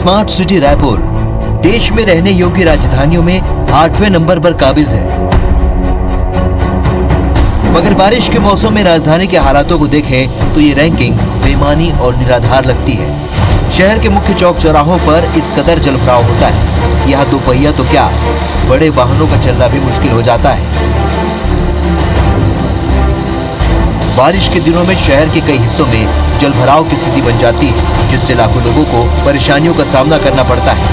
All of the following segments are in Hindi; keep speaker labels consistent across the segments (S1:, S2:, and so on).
S1: स्मार्ट सिटी रायपुर देश में रहने योग्य राजधानियों में 8वें नंबर पर काबिज है। मगर बारिश के मौसम में राजधानी के हालातों को देखें तो ये रैंकिंग बेमानी और निराधार लगती है। शहर के मुख्य चौक चौराहों पर इस कदर जलभराव होता है, यहाँ दोपहिया तो क्या बड़े वाहनों का चलना भी मुश्किल हो जाता है। बारिश के दिनों में शहर के कई हिस्सों में जलभराव की स्थिति बन जाती है, जिससे लाखों लोगों को परेशानियों का सामना करना पड़ता है।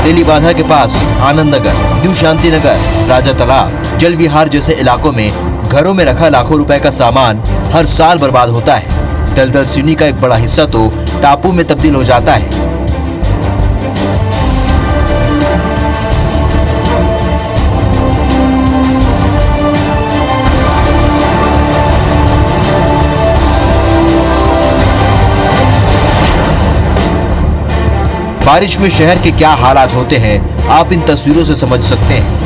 S1: तेली बांधा के पास आनंद नगर, न्यू शांति नगर, राजा तालाब, जल विहार जैसे इलाकों में घरों में रखा लाखों रुपए का सामान हर साल बर्बाद होता है। दलदल सीनी का एक बड़ा हिस्सा तो टापू में तब्दील हो जाता है। बारिश में शहर के क्या हालात होते हैं, आप इन तस्वीरों से समझ सकते हैं।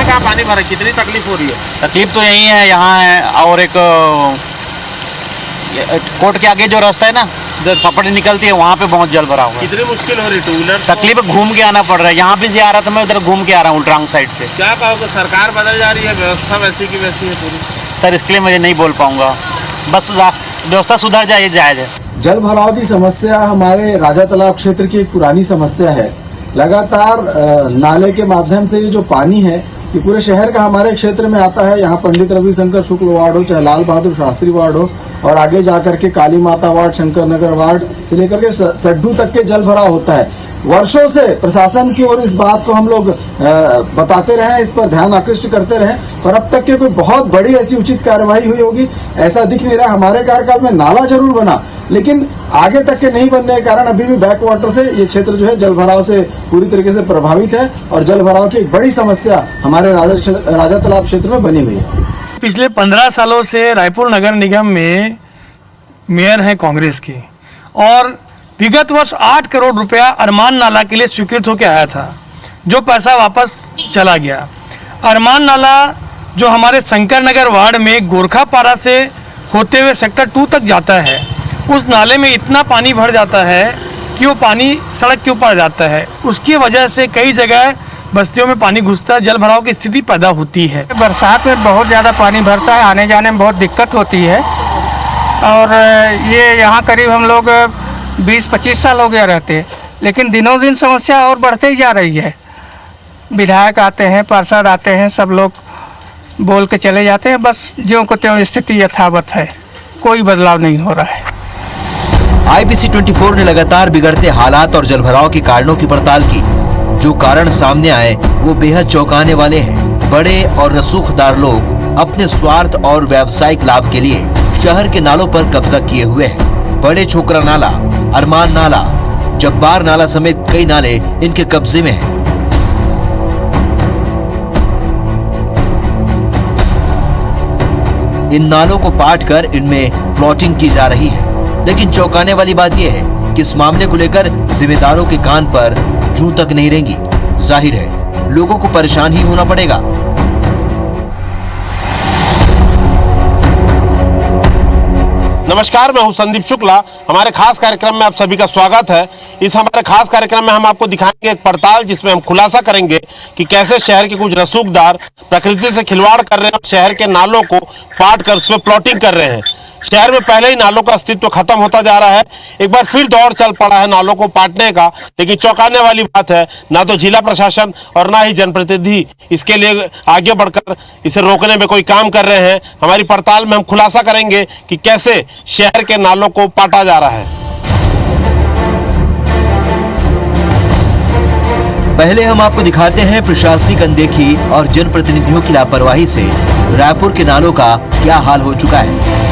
S2: कहाँ पानी भरा, कितनी तकलीफ हो रही है?
S3: तकलीफ तो यही है, यहाँ है और एक कोर्ट के आगे जो रास्ता है ना, जो पपड़ी निकलती है, वहाँ पे बहुत जल भरा हुआ है।
S2: कितनी मुश्किल हो रही है? टू व्हीलर
S3: तकलीफ घूम के आना पड़ रहा है। यहाँ भी से आ रहा था मैं, उधर घूम के आ रहा हूँ उल्टांग साइड से।
S2: क्या कहोगे, सरकार बदल जा रही है, व्यवस्था वैसी की वैसी है पूरी?
S3: सर इसके लिए मुझे नहीं बोल पाऊंगा, बस व्यवस्था सुधर जाए जायज है।
S4: जल भराव की समस्या हमारे राजा तालाब क्षेत्र की एक पुरानी समस्या है। लगातार नाले के माध्यम से ये जो पानी है ये पूरे शहर का हमारे क्षेत्र में आता है। यहाँ पंडित रविशंकर शुक्ल वार्ड हो, चाहे लाल बहादुर शास्त्री वार्ड हो, और आगे जाकर के काली माता वार्ड, शंकर नगर वार्ड से लेकर के सड्डू तक के जल भराव होता है। वर्षों से प्रशासन की ओर इस बात को हम लोग बताते रहे, इस पर ध्यान आकृष्ट करते रहे, पर अब तक के कोई बहुत बड़ी ऐसी उचित कार्रवाई हुई होगी ऐसा दिख नहीं रहा। हमारे कार्यकाल में नाला जरूर बना, लेकिन आगे तक के नहीं बनने के कारण अभी भी बैक वाटर से ये क्षेत्र जो है जल भराव से पूरी तरीके से प्रभावित है, और जल भराव की एक बड़ी समस्या हमारे राजा तालाब क्षेत्र में बनी हुई है।
S5: पिछले 15 सालों से रायपुर नगर निगम में मेयर हैं कांग्रेस की, और विगत वर्ष 8 करोड़ रुपया अरमान नाला के लिए स्वीकृत होकर आया था, जो पैसा वापस चला गया। अरमान नाला जो हमारे शंकर नगर वार्ड में गोरखापारा से होते हुए सेक्टर 2 तक जाता है, उस नाले में इतना पानी भर जाता है कि वो पानी सड़क के ऊपर जाता है। उसकी वजह से कई जगह बस्तियों में पानी घुसता है, जल भराव की स्थिति पैदा होती है।
S6: बरसात में बहुत ज़्यादा पानी भरता है, आने जाने में बहुत दिक्कत होती है। और ये यहाँ करीब हम लोग 20-25 साल हो गया रहते, लेकिन दिनों दिन समस्या और बढ़ते ही जा रही है। विधायक आते हैं, पार्षद आते हैं, सब लोग बोल के चले जाते हैं, बस ज्यों को त्यों स्थिति यथावत है, कोई बदलाव नहीं हो रहा है।
S1: IBC 24 ने लगातार बिगड़ते हालात और जलभराव के कारणों की पड़ताल की। जो कारण सामने आए वो बेहद चौंकाने वाले हैं। बड़े और रसूखदार लोग अपने स्वार्थ और व्यावसायिक लाभ के लिए शहर के नालों पर कब्जा किए हुए हैं। बड़े छोकरा नाला, अरमान नाला, जब्बार नाला समेत कई नाले इनके कब्जे में हैं। इन नालों को पाट कर इनमें प्लॉटिंग की जा रही है। लेकिन चौंकाने वाली बात यह है कि इस मामले को लेकर जिम्मेदारों के कान पर जूं तक नहीं रहेंगी। जाहिर है लोगों को परेशान ही होना पड़ेगा।
S2: नमस्कार, मैं हूं संदीप शुक्ला। हमारे खास कार्यक्रम में आप सभी का स्वागत है। इस हमारे खास कार्यक्रम में हम आपको दिखाएंगे एक पड़ताल, जिसमें हम खुलासा करेंगे कि कैसे शहर के कुछ रसूखदार प्रकृति से खिलवाड़ कर रहे हैं और शहर के नालों को पाट कर उस पर प्लॉटिंग कर रहे हैं। शहर में पहले ही नालों का अस्तित्व खत्म होता जा रहा है, एक बार फिर दौर चल पड़ा है नालों को पाटने का। लेकिन चौंकाने वाली बात है, ना तो जिला प्रशासन और ना ही जनप्रतिनिधि इसके लिए आगे बढ़कर इसे रोकने में कोई काम कर रहे हैं। हमारी पड़ताल में हम खुलासा करेंगे कि कैसे शहर के नालों को पाटा जा रहा है।
S1: पहले हम आपको दिखाते हैं प्रशासनिक अनदेखी और जनप्रतिनिधियों की लापरवाही से रायपुर के नालों का क्या हाल हो चुका है।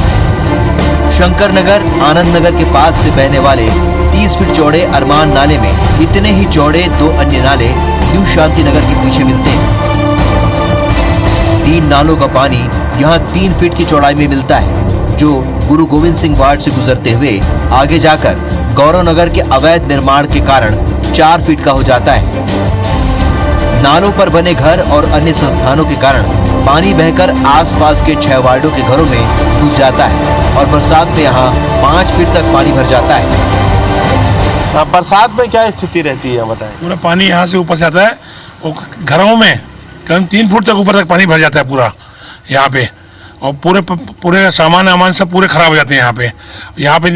S1: शंकर नगर, आनंद नगर के पास से बहने वाले 30 फीट चौड़े अरमान नाले में इतने ही चौड़े 2 अन्य नाले न्यू शांति नगर के पीछे मिलते हैं। 3 नालों का पानी यहाँ 3 फीट की चौड़ाई में मिलता है, जो गुरु गोविंद सिंह वार्ड से गुजरते हुए आगे जाकर गौरव नगर के अवैध निर्माण के कारण 4 फीट का हो जाता है। नालों पर बने घर और अन्य संस्थानों के कारण पानी बहकर आसपास के 6 वार्डों के घरों में घुस जाता है और बरसात में यहाँ 5 फीट तक पानी भर जाता है।
S2: बरसात में क्या स्थिति रहती है बताएं।
S7: पूरा पानी यहाँ से ऊपर से आता है और घरों में करीब 3 फुट तक ऊपर तक पानी भर जाता है पूरा यहाँ पे, और पूरे सामान सब पूरे खराब हो जाते हैं यहाँ पे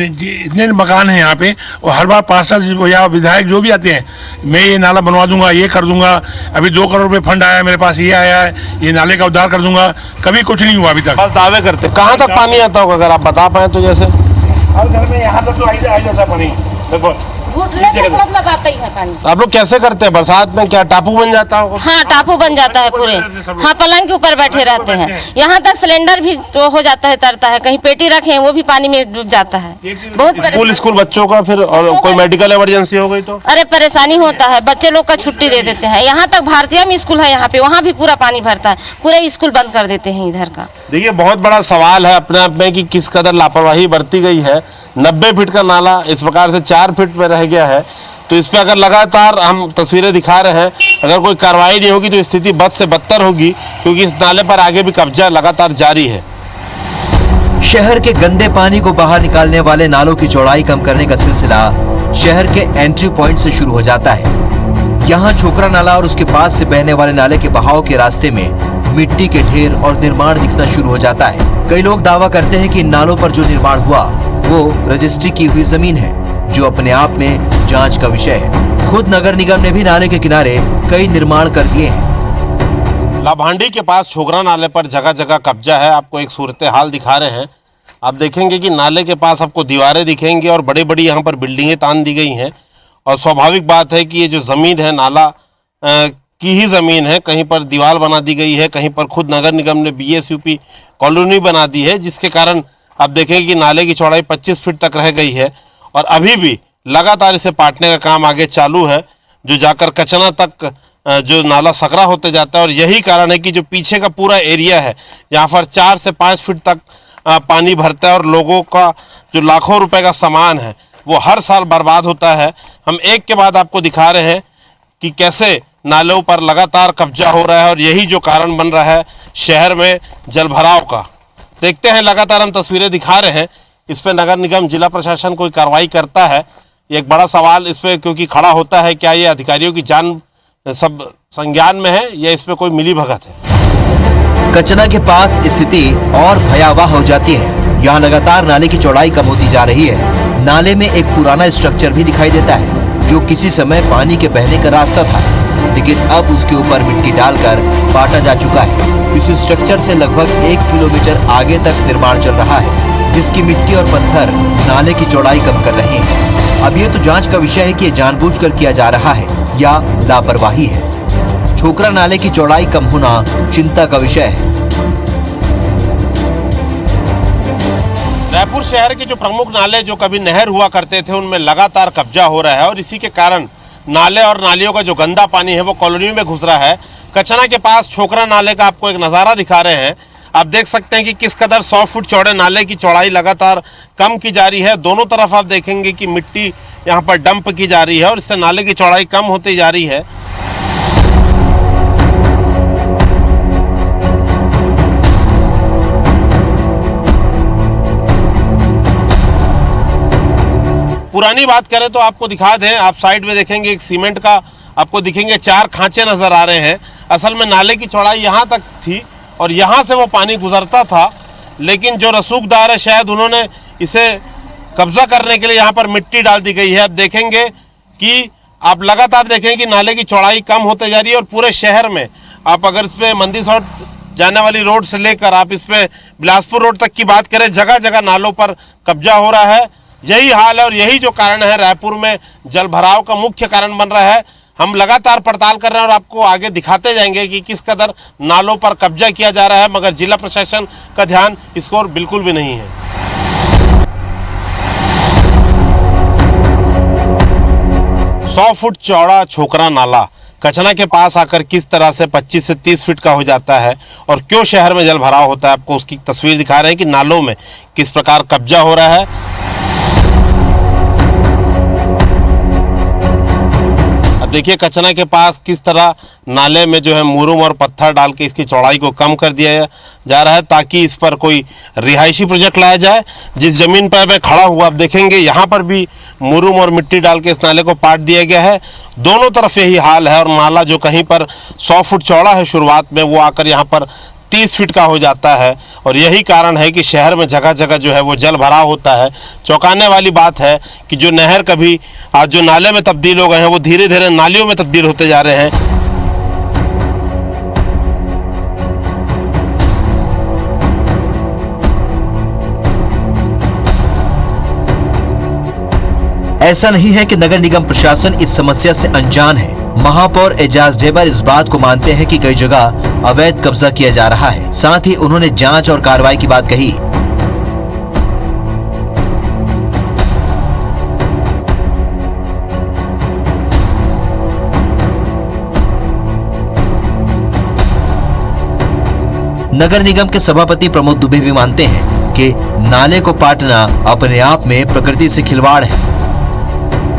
S7: इतने मकान हैं यहाँ पे, और हर बार पार्षद या विधायक जो भी आते हैं, मैं ये नाला बनवा दूंगा, ये कर दूंगा, अभी 2 करोड़ रुपए फंड आया मेरे पास, ये आया है, ये नाले का उद्धार कर दूंगा, कभी कुछ नहीं हुआ अभी तक।
S2: बस दावे करते। कहाँ तक पानी आता होगा अगर आप बता पाए तो? जैसे
S7: हर घर में यहाँ तक तो आ जाता है पानी, देखो
S8: घुटने पे मतलब आता ही है पानी।
S2: आप लोग कैसे करते हैं बरसात में? क्या टापू बन जाता होगा?
S8: हाँ, टापू बन जाता है पूरे। हाँ, पलंग के ऊपर बैठे रहते हैं। यहाँ तक सिलेंडर भी तो हो जाता है, तरता है, कहीं पेटी रखे वो भी पानी में डूब जाता है। बहुत
S2: स्कूल बच्चों का फिर, और कोई मेडिकल इमरजेंसी हो गई तो
S8: अरे परेशानी होता है, बच्चे लोग का छुट्टी दे देते हैं। यहाँ तक भारतीय में स्कूल है यहाँ पे, वहाँ भी पूरा पानी भरता है, पूरे स्कूल बंद कर देते हैं इधर का।
S2: देखिए, बहुत बड़ा सवाल है अपने आप में कि किस कदर लापरवाही बरती गई है। 90 फीट का नाला इस प्रकार से 4 फीट में रह गया है, तो इस पे अगर लगातार हम तस्वीरें दिखा रहे हैं, अगर कोई कार्रवाई नहीं होगी तो स्थिति बद से बदतर होगी, क्योंकि इस नाले पर आगे भी कब्जा लगातार जारी है।
S1: शहर के गंदे पानी को बाहर निकालने वाले नालों की चौड़ाई कम करने का सिलसिला शहर के एंट्री पॉइंट से शुरू हो जाता है। यहाँ छोकरा नाला और उसके पास से बहने वाले नाले के बहाव के रास्ते में मिट्टी के ढेर और निर्माण दिखना शुरू हो जाता है। कई लोग दावा करते हैं कि इन नालों पर जो निर्माण हुआ वो रजिस्ट्री की हुई जमीन है, जो अपने आप में जांच का विषय है। खुद नगर निगम ने भी नाले के किनारे कई निर्माण कर दिए हैं।
S2: लाभांडी के पास छोकरा नाले पर जगह जगह कब्जा है। आपको एक सूरत हाल दिखा रहे हैं। आप देखेंगे कि नाले के पास आपको दीवारें दिखेंगी और बड़ी बड़ी यहाँ पर बिल्डिंगें तान दी गई हैं, और स्वाभाविक बात है कि ये जो ज़मीन है नाला की ही ज़मीन है। कहीं पर दीवार बना दी गई है, कहीं पर खुद नगर निगम ने BSUP कॉलोनी बना दी है, जिसके कारण आप देखेंगे कि नाले की चौड़ाई 25 फीट तक रह गई है, और अभी भी लगातार इसे पाटने का काम आगे चालू है, जो जाकर कचना तक जो नाला सकरा होते जाता है। और यही कारण है कि जो पीछे का पूरा एरिया है, यहाँ पर 4 से 5 फीट तक पानी भरता है, और लोगों का जो लाखों रुपए का सामान है वो हर साल बर्बाद होता है। हम एक के बाद आपको दिखा रहे हैं कि कैसे नालों पर लगातार कब्जा हो रहा है, और यही जो कारण बन रहा है शहर में जलभराव का। देखते हैं, लगातार हम तस्वीरें दिखा रहे हैं। इस पर नगर निगम, जिला प्रशासन कोई कार्रवाई करता है, एक बड़ा सवाल इस पर क्योंकि खड़ा होता है। क्या ये अधिकारियों की जान सब संज्ञान में है, या इस पर कोई मिली भगत है?
S1: कचना के पास स्थिति और भयावह हो जाती है। यहाँ लगातार नाले की चौड़ाई कम होती जा रही है। नाले में एक पुराना स्ट्रक्चर भी दिखाई देता है, जो किसी समय पानी के बहने का रास्ता था, लेकिन अब उसके ऊपर मिट्टी डालकर पाटा जा चुका है। इस स्ट्रक्चर से लगभग 1 किलोमीटर आगे तक निर्माण चल रहा है, जिसकी मिट्टी और पत्थर नाले की चौड़ाई कम कर रहे हैं। अब ये तो जांच का विषय है कि ये जानबूझकर किया जा रहा है या लापरवाही है। छोकरा नाले की चौड़ाई कम होना चिंता का विषय है।
S2: रायपुर शहर के जो प्रमुख नाले जो कभी नहर हुआ करते थे, उनमें लगातार कब्जा हो रहा है, और इसी के कारण नाले और नालियों का जो गंदा पानी है वो कॉलोनियों में घुस रहा है। कचना के पास छोकरा नाले का आपको एक नज़ारा दिखा रहे हैं। आप देख सकते हैं कि किस कदर 100 फुट चौड़े नाले की चौड़ाई लगातार कम की जा रही है। दोनों तरफ आप देखेंगे कि मिट्टी यहाँ पर डंप की जा रही है, और इससे नाले की चौड़ाई कम होती जा रही है। पुरानी बात करें तो आपको दिखा दें, आप साइड में देखेंगे एक सीमेंट का आपको दिखेंगे 4 खांचे नजर आ रहे हैं। असल में नाले की चौड़ाई यहाँ तक थी, और यहाँ से वो पानी गुजरता था, लेकिन जो रसूखदार है शायद उन्होंने इसे कब्जा करने के लिए यहाँ पर मिट्टी डाल दी गई है। अब देखेंगे कि आप लगातार देखेंगे कि नाले की चौड़ाई कम होते जा रही है, और पूरे शहर में आप अगर इस पर मंदिर सौट जाने वाली रोड से लेकर आप इस पे बिलासपुर रोड तक की बात करें, जगह जगह नालों पर कब्जा हो रहा है। यही हाल है, और यही जो कारण है रायपुर में जलभराव का मुख्य कारण बन रहा है। हम लगातार पड़ताल कर रहे हैं और आपको आगे दिखाते जाएंगे कि किस कदर नालों पर कब्जा किया जा रहा है, मगर जिला प्रशासन का ध्यान इस ओर बिल्कुल भी नहीं है। 100 फुट चौड़ा छोकरा नाला कचना के पास आकर किस तरह से 25 से 30 फीट का हो जाता है, और क्यों शहर में जलभराव होता है, आपको उसकी तस्वीर दिखा रहे हैं कि नालों में किस प्रकार कब्जा हो रहा है। अब देखिए कचना के पास किस तरह नाले में जो है मुरुम और पत्थर डाल के इसकी चौड़ाई को कम कर दिया जा रहा है ताकि इस पर कोई रिहायशी प्रोजेक्ट लाया जाए। जिस जमीन पर मैं खड़ा हुआ आप देखेंगे यहाँ पर भी मुरुम और मिट्टी डाल के इस नाले को पाट दिया गया है। दोनों तरफ यही हाल है और नाला जो कहीं पर 100 फुट चौड़ा है शुरुआत में, वो आकर यहाँ पर 30 फीट का हो जाता है और यही कारण है कि शहर में जगह जगह जो है वो जल भराव होता है। चौंकाने वाली बात है कि जो नहर कभी आज जो नाले में तब्दील हो गए हैं वो धीरे धीरे नालियों में तब्दील होते जा रहे हैं।
S1: ऐसा नहीं है कि नगर निगम प्रशासन इस समस्या से अनजान है। महापौर एजाज ढेबर इस बात को मानते हैं कि कई जगह अवैध कब्जा किया जा रहा है। साथ ही उन्होंने जांच और कार्रवाई की बात कही। नगर निगम के सभापति प्रमोद दुबे भी मानते हैं कि नाले को पाटना अपने आप में प्रकृति से खिलवाड़ है।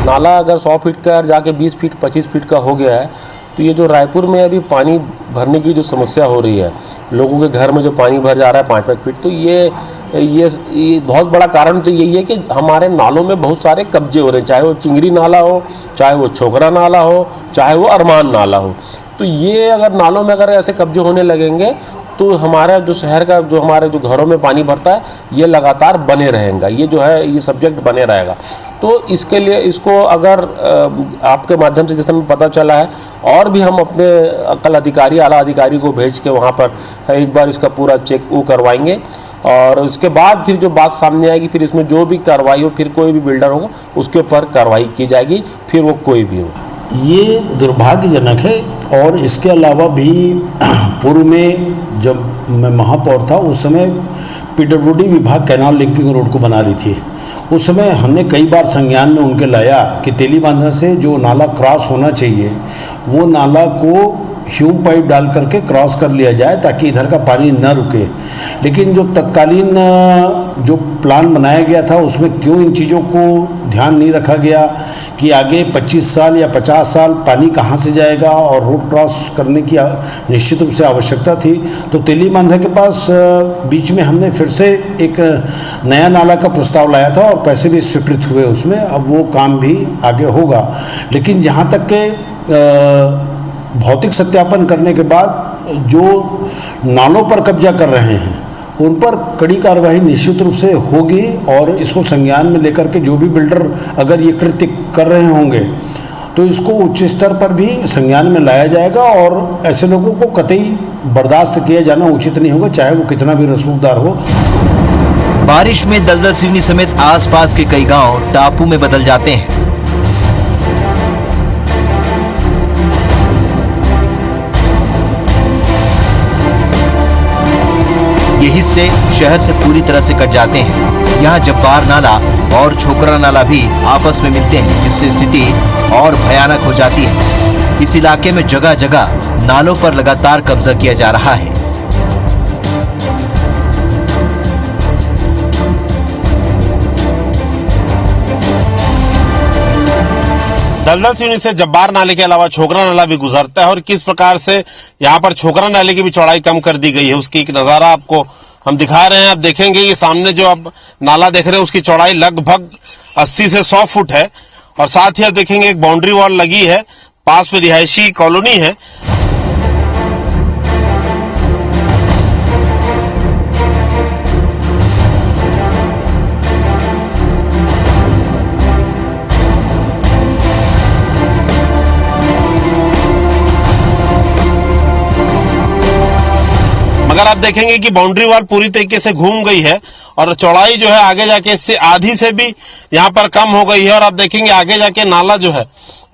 S9: नाला अगर 100 फीट का जाके 20 फीट 25 फीट का हो गया है तो ये जो रायपुर में अभी पानी भरने की जो समस्या हो रही है, लोगों के घर में जो पानी भर जा रहा है 5-5 फीट, तो ये बहुत बड़ा कारण तो यही है कि हमारे नालों में बहुत सारे कब्जे हो रहे हैं, चाहे वो चिंगरी नाला हो, चाहे वो छोकरा नाला हो, चाहे वो अरमान नाला हो। तो ये अगर नालों में अगर ऐसे कब्जे होने लगेंगे तो हमारा जो शहर का जो हमारे जो घरों में पानी भरता है ये लगातार बने रहेगा, ये जो है ये सब्जेक्ट बने रहेगा। तो इसके लिए इसको अगर आपके माध्यम से जैसे हमें पता चला है और भी हम अपने अकल अधिकारी आला अधिकारी को भेज के वहाँ पर एक बार इसका पूरा चेक वो करवाएंगे और उसके बाद फिर जो बात सामने आएगी फिर इसमें जो भी कार्रवाई हो, फिर कोई भी बिल्डर होगा उसके ऊपर कार्रवाई की जाएगी, फिर वो कोई भी हो।
S10: ये दुर्भाग्यजनक है। और इसके अलावा भी पूर्व में जब मैं महापौर था उस समय PWD विभाग कैनाल लिंकिंग रोड को बना रही थी। उस समय हमने कई बार संज्ञान में उनके लाया कि तेलीबांधा से जो नाला क्रॉस होना चाहिए वो नाला को ह्यूम पाइप डाल करके क्रॉस कर लिया जाए ताकि इधर का पानी न रुके। लेकिन जो तत्कालीन जो प्लान बनाया गया था उसमें क्यों इन चीज़ों को ध्यान नहीं रखा गया कि आगे 25 साल या 50 साल पानी कहाँ से जाएगा और रोड क्रॉस करने की निश्चित रूप से आवश्यकता थी। तो तेलीबांधा के पास बीच में हमने फिर से एक नया नाला का प्रस्ताव लाया था और पैसे भी स्वीकृत हुए उसमें। अब वो काम भी आगे होगा। लेकिन जहाँ तक के भौतिक सत्यापन करने के बाद जो नालों पर कब्जा कर रहे हैं उन पर कड़ी कार्रवाई निश्चित रूप से होगी और इसको संज्ञान में लेकर के जो भी बिल्डर अगर ये कृत्य कर रहे होंगे तो इसको उच्च स्तर पर भी संज्ञान में लाया जाएगा और ऐसे लोगों को कतई बर्दाश्त किया जाना उचित नहीं होगा, चाहे वो कितना भी रसूखदार हो।
S1: बारिश में दलदल सिवनी समेत आसपास के कई गांव टापू में बदल जाते हैं। ये हिस्से शहर से पूरी तरह से कट जाते हैं। यहाँ जब्बार नाला और छोकरा नाला भी आपस में मिलते हैं, जिससे स्थिति और भयानक हो जाती है। इस इलाके में जगह जगह नालों पर लगातार कब्जा किया जा रहा है।
S2: दलदल सिवनी से जब्बार नाले के अलावा छोकरा नाला भी गुजरता है और किस प्रकार से यहाँ पर छोकरा नाले की भी चौड़ाई कम कर दी गई है उसकी एक नजारा आपको हम दिखा रहे हैं। आप देखेंगे ये सामने जो आप नाला देख रहे हैं उसकी चौड़ाई लगभग 80 से 100 फुट है और साथ ही आप देखेंगे एक बाउंड्री वॉल लगी है, पास में रिहायशी कॉलोनी है। अगर आप देखेंगे कि बाउंड्री वॉल पूरी तरीके से घूम गई है और चौड़ाई जो है आगे जाके इससे आधी से भी यहाँ पर कम हो गई है और आप देखेंगे आगे जाके नाला जो है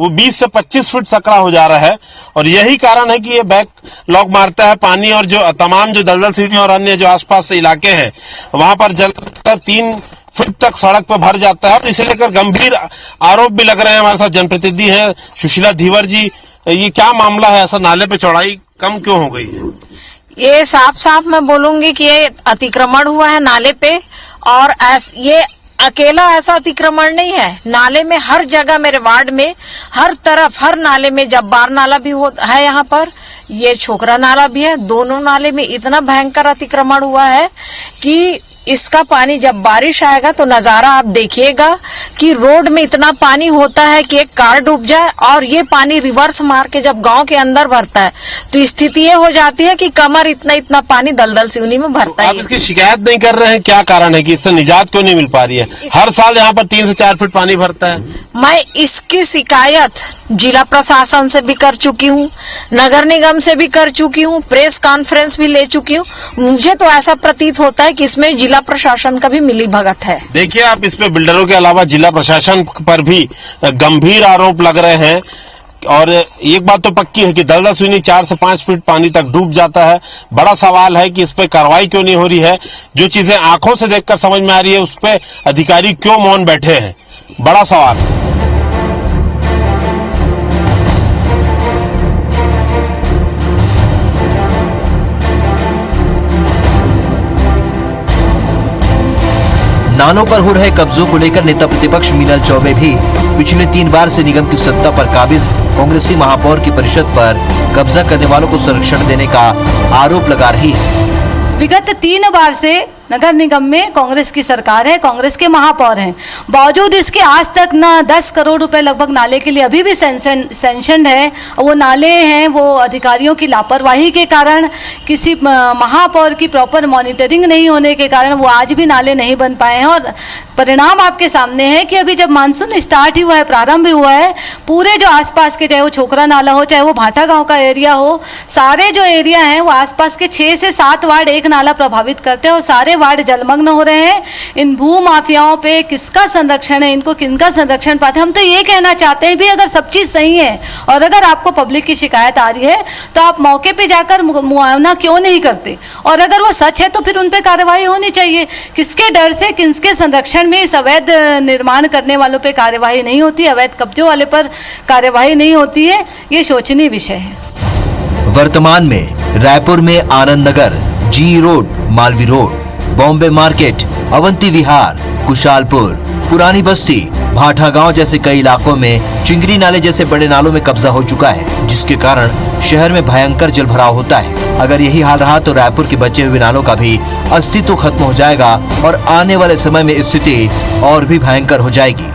S2: वो 20 से 25 फीट सकरा हो जा रहा है और यही कारण है कि ये बैक लॉक मारता है पानी और जो तमाम जो दलदल सिवनी और अन्य जो आसपास से इलाके हैं वहां पर जलकर 3 फुट तक सड़क पर भर जाता है और इसे लेकर गंभीर आरोप भी लग रहे हैं। हमारे साथ जनप्रतिनिधि हैं सुशीला धीवर जी, ये क्या मामला है, ऐसा नाले पे चौड़ाई कम क्यों हो गई है?
S11: ये साफ साफ मैं बोलूंगी कि ये अतिक्रमण हुआ है नाले पे और ये अकेला ऐसा अतिक्रमण नहीं है, नाले में हर जगह मेरे वार्ड में हर तरफ हर नाले में जब्बार नाला भी है, यहाँ पर ये छोकरा नाला भी है, दोनों नाले में इतना भयंकर अतिक्रमण हुआ है कि इसका पानी जब बारिश आएगा तो नजारा आप देखिएगा कि रोड में इतना पानी होता है कि एक कार डूब जाए, और ये पानी रिवर्स मार के जब गांव के अंदर भरता है तो स्थिति ये हो जाती है कि कमर इतना पानी दलदल सिवनी में भरता है।
S2: आप इसकी शिकायत नहीं कर रहे हैं, क्या कारण है कि इससे निजात क्यों नहीं मिल पा रही है? हर साल यहाँ पर 3 से 4 फीट पानी भरता है।
S11: मैं इसकी शिकायत जिला प्रशासन से भी कर चुकी हूँ, नगर निगम से भी कर चुकी हूँ, प्रेस कॉन्फ्रेंस भी ले चुकी हूँ। मुझे तो ऐसा प्रतीत होता है कि इसमें जिला प्रशासन का भी मिली भगत है।
S2: देखिए, आप इस पे बिल्डरों के अलावा जिला प्रशासन पर भी गंभीर आरोप लग रहे हैं, और एक बात तो पक्की है कि दलदल सिवनी 4 से 5 फीट पानी तक डूब जाता है। बड़ा सवाल है कि इस पे कार्रवाई क्यों नहीं हो रही है? जो चीजें आंखों से देखकर समझ में आ रही है उस पे अधिकारी क्यों मौन बैठे हैं? बड़ा सवाल है।
S1: नालों पर हो रहे कब्जों को लेकर नेता प्रतिपक्ष मीनल चौबे भी पिछले 3 बार से निगम की सत्ता पर काबिज कांग्रेसी महापौर की परिषद पर कब्जा करने वालों को संरक्षण देने का आरोप लगा रही है।
S12: विगत 3 बार से नगर निगम में कांग्रेस की सरकार है, कांग्रेस के महापौर हैं, बावजूद इसके आज तक ना 10 करोड़ रुपए लगभग नाले के लिए अभी भी सैंक्शन है। वो नाले हैं वो अधिकारियों की लापरवाही के कारण, किसी महापौर की प्रॉपर मॉनिटरिंग नहीं होने के कारण वो आज भी नाले नहीं बन पाए हैं। और परिणाम आपके सामने है कि अभी जब मानसून स्टार्ट ही हुआ है, प्रारंभ हुआ है, पूरे जो आसपास के, चाहे वो छोकरा नाला हो, चाहे वो भाटा गांव का एरिया हो, सारे जो एरिया हैं वो आसपास के 6 से 7 वार्ड एक नाला प्रभावित करते हैं और सारे वार्ड जलमग्न हो रहे हैं। इन भू माफियाओं पे किसका संरक्षण है, इनको किनका संरक्षण पाते? हम तो ये कहना चाहते हैं भी अगर सब चीज़ सही है और अगर आपको पब्लिक की शिकायत आ रही है तो आप मौके पे जाकर मुआयना क्यों नहीं करते? और अगर वो सच है तो फिर उन पे कार्रवाई होनी चाहिए। किसके डर से, किसके संरक्षण में इस अवैध निर्माण करने वालों पे कार्यवाही नहीं होती, अवैध कब्जों वाले पर कार्यवाही नहीं होती है, ये शोचनीय विषय है।
S1: वर्तमान में रायपुर में Anand Nagar, G road, Malvi road, Bombay market, Avanti Vihar, Kushalpur, Purani Basti, भाटा गांव जैसे कई इलाकों में चिंगरी नाले जैसे बड़े नालों में कब्जा हो चुका है, जिसके कारण शहर में भयंकर जल भराव होता है। अगर यही हाल रहा तो रायपुर के बचे हुए नालों का भी अस्तित्व खत्म हो जाएगा और आने वाले समय में स्थिति और भी भयंकर हो जाएगी।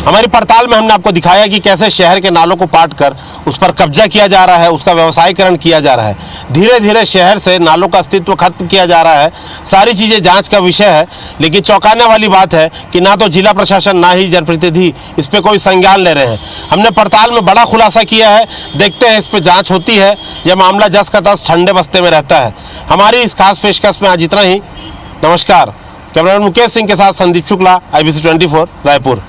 S2: हमारी पड़ताल में हमने आपको दिखाया कि कैसे शहर के नालों को पाट कर उस पर कब्जा किया जा रहा है, उसका व्यवसायीकरण किया जा रहा है। धीरे धीरे शहर से नालों का अस्तित्व खत्म किया जा रहा है। सारी चीज़ें जांच का विषय है, लेकिन चौंकाने वाली बात है कि ना तो जिला प्रशासन ना ही जनप्रतिनिधि इस पर कोई संज्ञान ले रहे हैं। हमने पड़ताल में बड़ा खुलासा किया है, देखते हैं इस पर जाँच होती है। यह मामला जस का तस ठंडे बस्ते में रहता है। हमारी इस खास पेशकश में आज इतना ही। नमस्कार। कैमरामैन मुकेश सिंह के साथ संदीप शुक्ला, IBC 24 रायपुर।